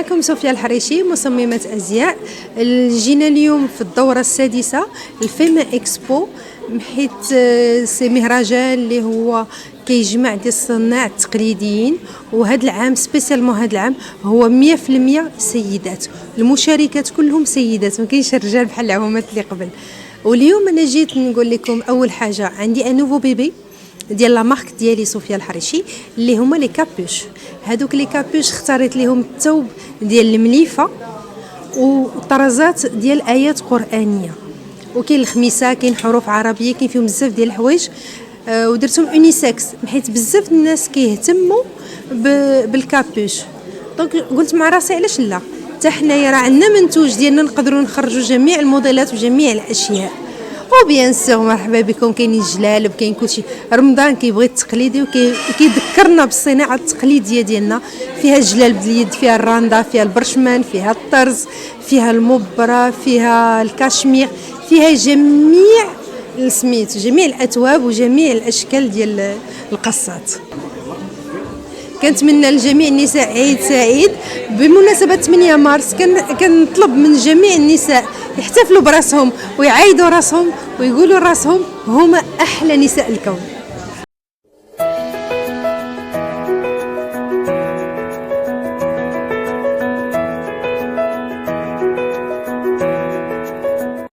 معكم صوفيا الحريشي مصممة أزياء. جينا اليوم في الدورة السادسة الفيما إكسبو، حيث سي مهرجان اللي هو كيجمع ديال الصناع التقليديين. وهذا العام سبيسيالمون هذا العام هو 100% سيدات، المشاركات كلهم سيدات، ما كاينش الرجال بحال العوامات اللي قبل. واليوم انا جيت نقول لكم اول حاجه عندي ان نوفو بيبي ديال لا مارك ديالي صوفيا الحريشي اللي هما لي كابوش. هذوك لي كابوش اختاريت ليهم الثوب ديال المليفه وطرزات ديال ايات قرانيه، وكاين الخميسه، كاين حروف عربيه، كاين فيهم بزاف ديال الحوايج. ودرتهم اونيسكس حيت بزاف الناس كيهتموا بالكابوش. دونك قلت مع راسي علاش لا، حتى حنايا راه عندنا منتوج ديالنا نقدروا نخرجوا جميع الموديلات وجميع الاشياء. وبيان سور مرحبا بكم، كاين الجلالب، كاين كلشي. رمضان كيبغي التقليدي وكيذكرنا بالصناعه التقليديه ديالنا، فيها الجلالب اليد، فيها الراندا، فيها البرشمان، فيها الطرز، فيها المبره، فيها الكاشمير، فيها جميع جميع الاثواب وجميع الاشكال ديال القصات. كنتمنى لجميع النساء عيد سعيد بمناسبة 8 مارس. كنطلب من جميع النساء يحتفلوا براسهم ويعيدوا راسهم ويقولوا راسهم هما أحلى نساء الكون.